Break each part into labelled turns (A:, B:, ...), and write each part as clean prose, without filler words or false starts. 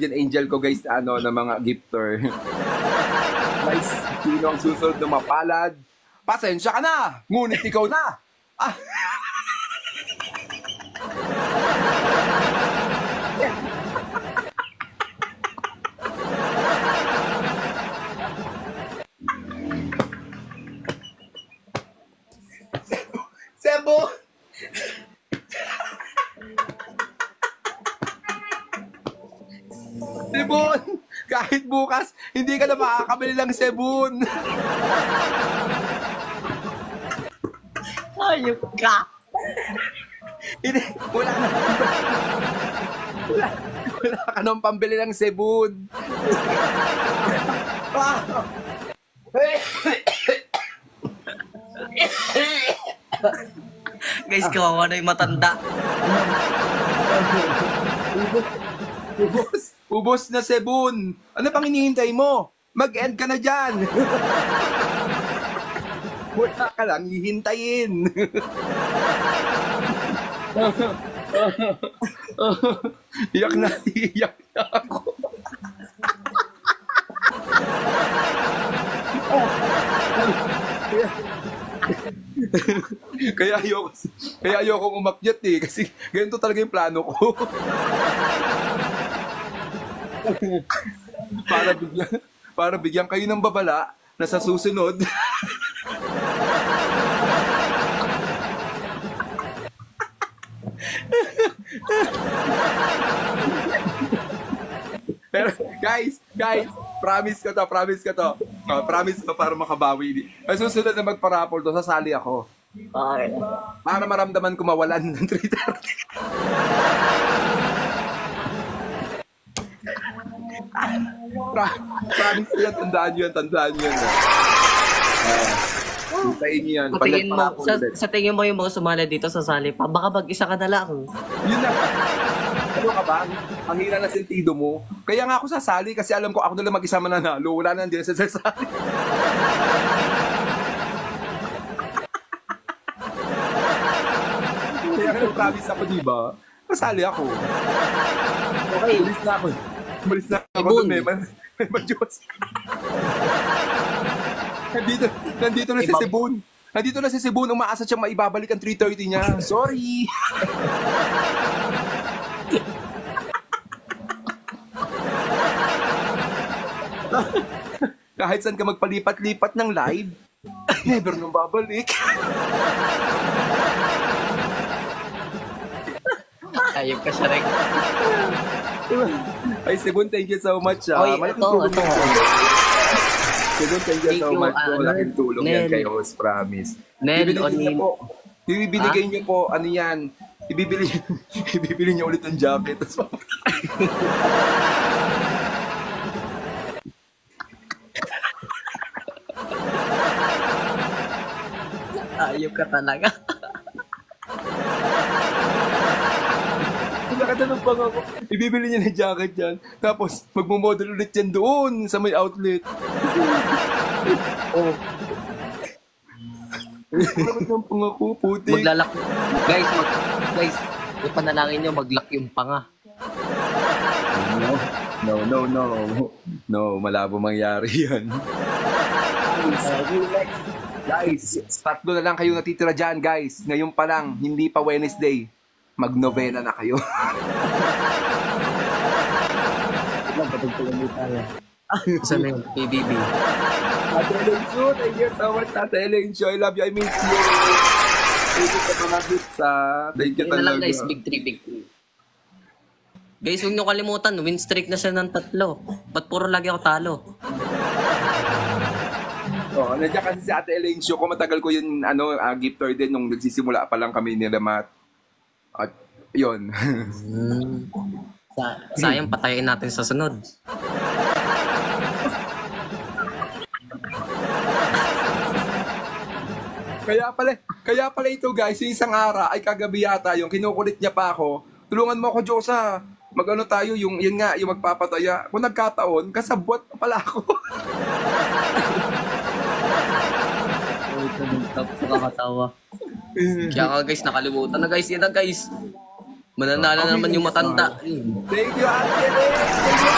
A: guardian angel ko guys, ano, na mga gifter. Guys, sino ang susunod na mapalad? Pasensya ka na! Ngunit ikaw na! Ah. Sebo! Sebon! Kahit bukas, hindi ka na makakabili ng sebon.
B: Ayok ka.
A: Hindi, wala na. Wala ka nang pambili ng sebon.
B: Guys, kawawa na yung matanda.
A: Ubos na sebon. Ano pang hinihintay mo? Mag-end ka na dyan. Wala ka lang hihintayin. Iyak na ako. Kaya ayoko umakyat eh, kasi ganito talaga yung plano ko. para bigyan kayo ng babala na sa susunod. Pero guys, promise ko to. Promise ko para makabawi. Ay susunod na magparapol to, sasali ako.
B: Okay.
A: Para maramdaman ko mawalan ng 3:30. Promise ko yan, tandaan nyo yan. Hintayin nyo yan.
B: Sa tingin mo yung mga sumali dito sa sali pa, baka mag-isa ka na lang.
A: Yun na. Ano ka ba? Ang hina na sentido mo. Kaya nga ako sasali kasi alam ko ako na lang mag-isa mananalo. Wala na, hindi na sasali. Kaya nga promise ako, diba? Sasali ako.
B: Okay.
A: Umalis na ako doon eh. May Diyos. Nandito na si Sebon. Nandito na si Sebon. Umaasa siya maibabalik ang 3:30 niya. Sorry. Kahit saan ka magpalipat-lipat ng live, never nang babalik.
B: Ayok ka siya rin.
A: Ay, Sebon, thank you so much.
B: Oy,
A: Malaking
B: ito.
A: tulong yan. Sebon, thank you so much po. Malaking tulong yan
B: Nel.
A: kay host, promise.
B: Nel,
A: Ibibigay niyo po, ano yan, ibibili niyo ulit ng jacket.
B: Ayok ka talaga.
A: Nakatanong pa ako, ibibili niya ng jacket yan. Tapos, magmumodel ulit yan doon sa may outlet.
B: Oh.
A: Nakatanong pa ako, putik.
B: Maglalak. Guys, ipanalangin nyo, maglock yung panga.
A: No, malabo mangyari yan. Guys, tatlo na lang kayo natitira dyan, guys. Ngayon pa lang, hindi pa Wednesday. Mag-novena na kayo.
B: Saan na yung PBB?
A: Ate Elencio, thank you so much, Ate Elencio. I love you, I miss you. Thank you sa mga hits, Thank you
B: Yun na lang
A: talaga.
B: guys, big 3. Guys, huwag nyo kalimutan, win streak na siya ng 3. Ba't puro lagi ako talo?
A: Oh, nandiyan kasi si Ate Elencio ko, matagal ko yun, gifter din nung nagsisimula pa lang kami ni Ramat. At yun.
B: Sayang, patayin natin sa sunod.
A: Kaya pala ito guys, yung isang araw ay kagabi yata, yung kinukulit niya pa ako, tulungan mo ako, Diyosa. Mag-ano tayo, yung magpapataya. Kung nagkataon, kasabwat pa pala ako.
B: Ito nung top sa kakatawa. Kaya nga guys, nakalimutan na guys. Yan na guys. Mananalo
A: Okay,
B: naman yung
A: yes,
B: matanda.
A: Thank you, Ate Liz. Thank you.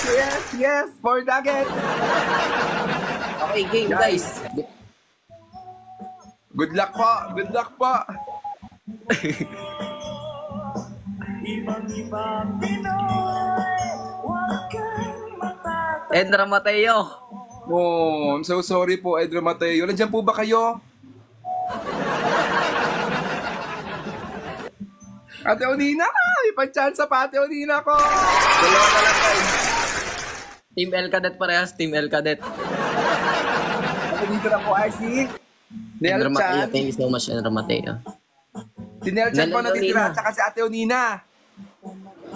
A: Yes, yes, for nuggets.
B: Okay, game guys.
A: Good luck po. Good luck po.
B: Edra Mateo.
A: Oh, I'm so sorry po, Edro Mateo. Nandiyan po ba kayo? Ate Onina, may pa-chance pa, Ate Onina ko. Dalawa na lang tayo.
B: Team El Cadet parehas, Team El Cadet.
A: Ako dito na po ay si
B: Edra
A: Nel
B: Mateo,
A: Chan.
B: thank you so much, Edra Mateo.
A: Si Nel Chan po
B: Nel
A: natitira,
B: Onina.
A: at saka si Ate Onina.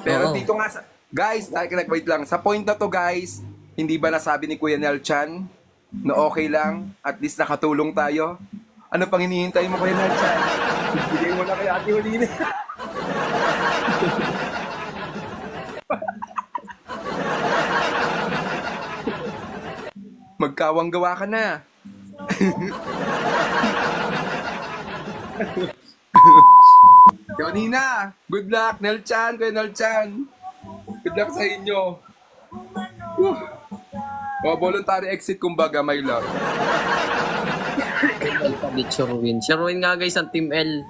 A: Pero
B: Oo.
A: dito nga sa... Guys, wait lang. Sa point na to, guys, hindi ba nasabi ni Kuya Nel Chan na okay lang, at least nakatulong tayo? Ano pang hinihintay mo, Kuya Nel Chan? Bigay mo na kay Ate Onina. Magkawang gawa ka na. Yonina, good luck, Nel Chan, Kuya Nel Chan. Good luck sa inyo. Whew. O, voluntary exit kumbaga, my love.
B: El Cadet, Sherwin. Sherwin nga guys, ang Team L.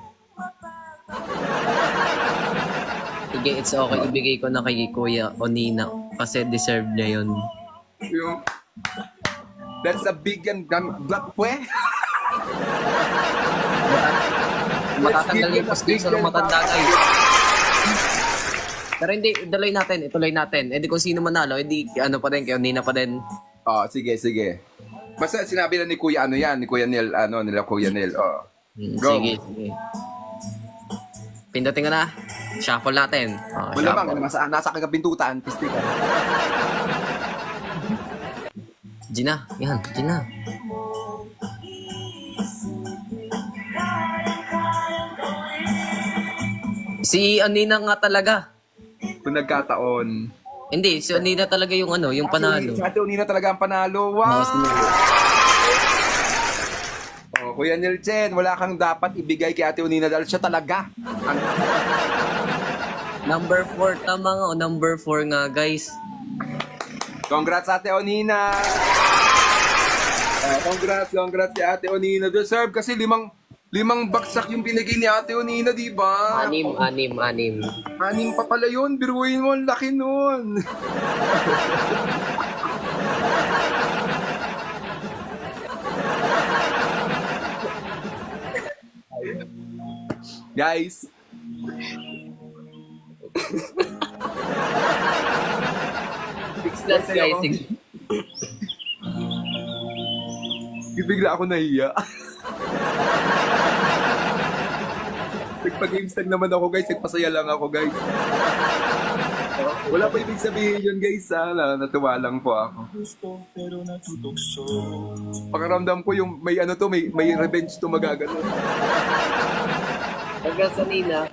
B: Sige, it's okay. Ibigay ko na kay Kuya Onina kasi deserve niya yun.
A: Yung, that's a big and black pwe.
B: Matatanggal yung postation ng matanda guys. Pero hindi, ituloy natin. Eh di kung sino manalo, hindi ano pa din, kay Onina pa din.
A: Oh, sige, sige. Basta sinabi na ni Kuya ano yan, ni Kuya Nel, nila Kuya Nel. Oh. Go.
B: Sige. Pindutin ko na. Shuffle natin. Oh,
A: Wala bang,
B: shuffle.
A: nasa kagabintutan, pistikan.
B: Gina, yan, Gina. Si Onina nga talaga.
A: Kung nagkataon.
B: Hindi, si Onina talaga yung ano, yung panalo.
A: Si Ate Onina talaga ang panalo. Wow! Oh, Kuya Nel Chen, wala kang dapat ibigay kay Ate Onina dahil siya talaga.
B: Number 4, tama nga, number 4 nga, guys.
A: Congrats Ate Onina! Congrats kay Ate Onina. Deserve kasi limang baksak yung binigay ni Ate Onina, di ba?
B: Anim.
A: Anim pa pala yun. Biruin mo, ang laki nun. Guys,
B: Six guys.
A: bigla ako nahiya. Nagpa-games tag naman ako guys, nagpasaya lang ako guys. Wala pa ibig sabihin yun guys ha, natuwa lang po ako. Pakiramdam ko yung may ano to, may revenge to magagano.
B: Hanggang sa Nina.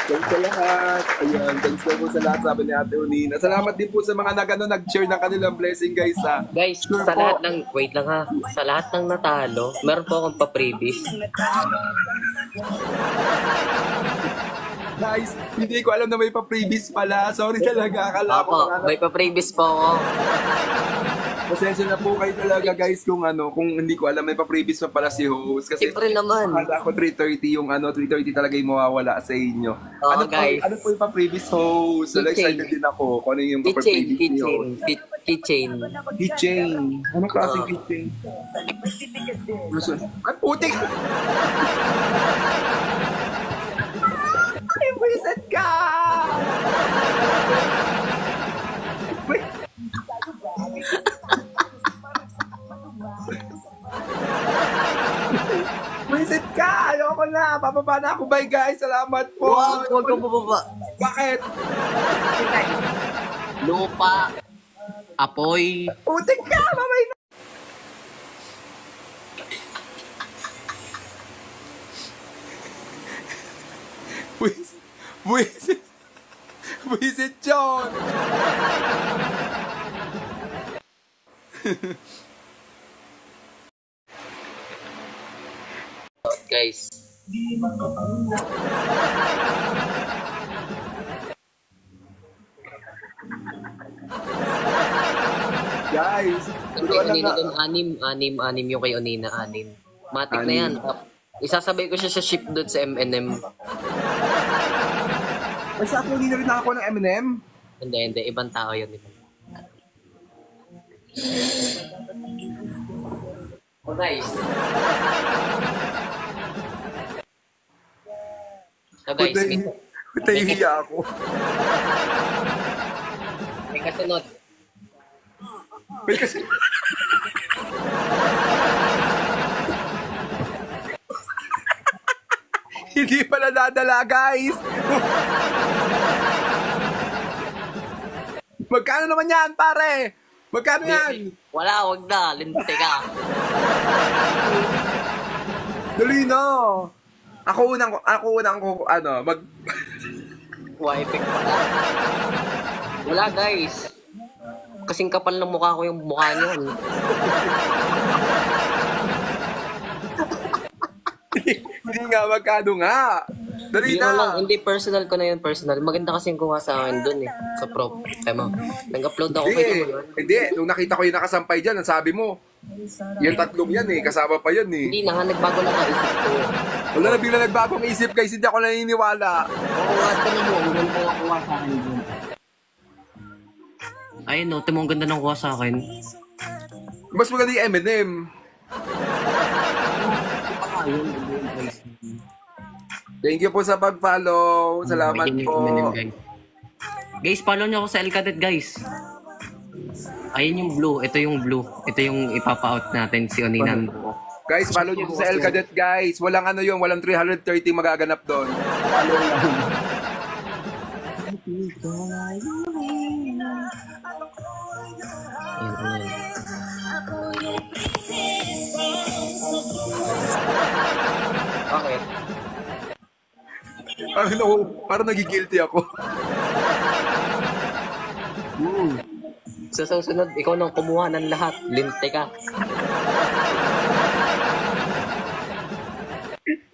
A: Thanks sa lahat. Ayan, thanks na po sa lahat, sabi ni Ate Onina. Salamat din po sa mga nag-share ng kanilang blessing guys ha.
B: Guys,
A: Sure
B: sa
A: po.
B: lahat ng, wait lang ha, sa lahat ng natalo, meron po akong pa-previous.
A: Guys, hindi ko alam na may pa-previous pala. Sorry talaga, akala ko.
B: Opo, may pa-previous po ako.
A: Pasensya na po kayo talaga guys kung hindi ko alam may pa-previous pa pala si host. Kasi
B: Siyempre naman.
A: akala ko 3:30 yung 3:30 talaga yung mawawala sa inyo.
B: Oo, guys.
A: Ano po yung pa-previous host? So,
B: Keychain.
A: excited din ako kung ano yung
B: Keychain,
A: pa-previous ni host.
B: keychain.
A: Keychain. Anong klaseng
B: Oo.
A: keychain? Ay, putik! Ay, buwisit ka! Buwisit ka! Ayoko na! Papaba na ako. Bye guys! Salamat po!
B: Huwag kang bubaba.
A: Bakit?
B: Lupa. Apoy.
A: Putik ka! Mamay na! Buwisit! Buwisit John!
B: guys.
A: Guys,
B: Yung kay
A: turuan na
B: Onina
A: nga.
B: doon, anim yung kay Onina, anim. Matik na yan. Isasabay ko siya sa ship doon sa M&M.
A: Kasi ako hindi na rin nakakuha ng M&M.
B: Hindi, ibang tao yun. Oh, nice. So guys,
A: Tahihiya ako.
B: may kasunod.
A: May kasi... Hindi pala nadala, guys. Magkano naman yan, pare? Magkano yan?
B: Wala, wag na. Linte ka.
A: Dali na. Ako unang ko,
B: Wipe pala. Wala guys. Kasing kapal ng mukha ko yung mukha niyan.
A: Hindi nga, magkano nga. Dali
B: Hindi, lang,
A: na.
B: hindi personal ko na yun, personal. Maganda kasi yung kuha sa akin dun eh. Sa prop. Tama. Nag-upload ako
A: Hindi,
B: kayo yun.
A: hindi. Nung nakita ko yung nakasampay dyan, ang sabi mo, yung tatlong yan eh, kasama pa yan eh.
B: Hindi na nga, nagbago lang ang isip ko.
A: Wala na bigla nagbagong isip guys, hindi ako naniniwala.
B: Oo nga, tinan mo. Ang ganda ng kuha sa akin dun. Ayun no, tinan mo ang ganda ng kuha sa akin.
A: Mas maganda yung M&M.
B: Ayun, ganda yung price.
A: Thank you po sa pag-follow. Salamat
B: Ayun yung
A: po.
B: M&M, guys. Guys, follow nyo ako sa El Cadet, guys. Ayun yung blue. Ito yung blue. Ito yung ipapa-out natin si Oninan.
A: Guys, follow nyo sa El Cadet guys. Walang ano yun, walang 330 magaganap doon. Follow lang.
B: Ayun. Bakit?
A: Parang nagigilty ako.
B: Sa susunod, ikaw nang kumuha ng lahat. Linte ka.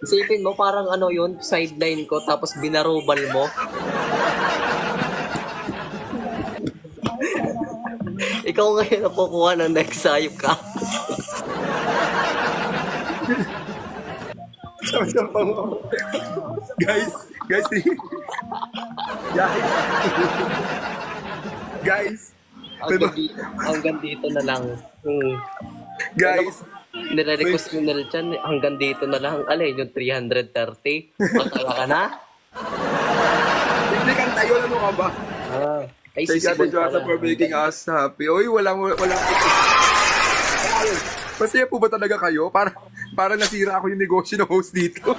B: Isipin mo, parang ano yun, sideline ko, tapos binarubal mo. Ikaw ngayon ang kukuha ng next sayop ka.
A: Guys, guys, guys,
B: Hanggang dito na lang.
A: guys,
B: Nire-request mo na dyan, hanggang dito na lang. Alay, yung 330. Matala ka na?
A: hindi kang tayo, ano ka ba?
B: Ay,
A: Thank you, Ate Joasa, for making us happy. Uy, walang. Masaya po ba talaga kayo? Para nasira ako yung negosyo ng host dito.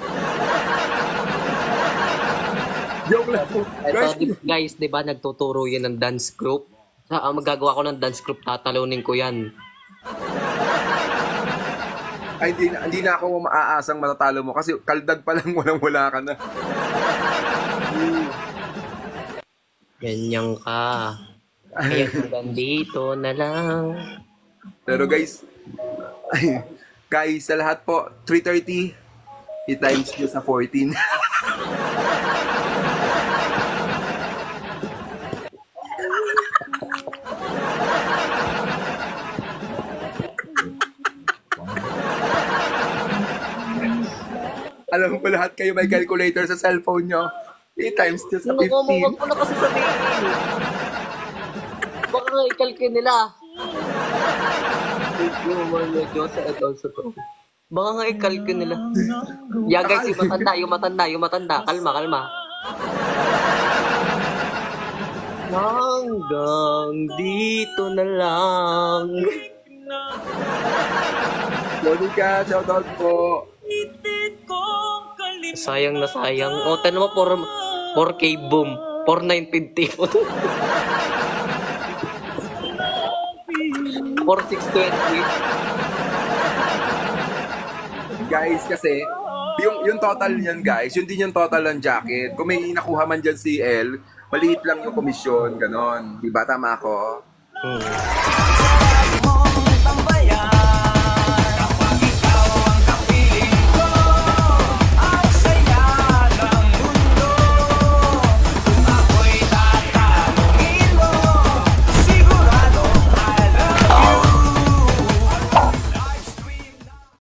A: Joke lang po.
B: Guys, di ba nagtuturo yun ng dance group? Magagawa ko ng dance group, tatalunin ko yan.
A: Ay, hindi na ako maaasang matatalo mo kasi kaldag pa lang walang-wala ka na.
B: Ganyan ka. Kaya hanggang dito na lang.
A: Pero guys, sa lahat po, 330, i-times nyo sa 14. Alam mo lahat kayo may calculator sa cellphone nyo. I-times nyo sa 15.
B: Huwag mo na kasi sabihin. Baka nga ikalkin nila. Yung mga Diyosa at also to. Baka nga ikalkin nila. Yeah guys, yung matanda. Kalma. Hanggang dito na lang.
A: Monica, shoutout po.
B: Sayang na sayang. O, tanong mo, 4K boom. 4,950 po. 4,620.
A: Guys, kasi, yung total niyan guys, yun din yung total ng jacket. Kung may nakuha man dyan si L, maliit lang yung komisyon, ganon. Diba, tama ako?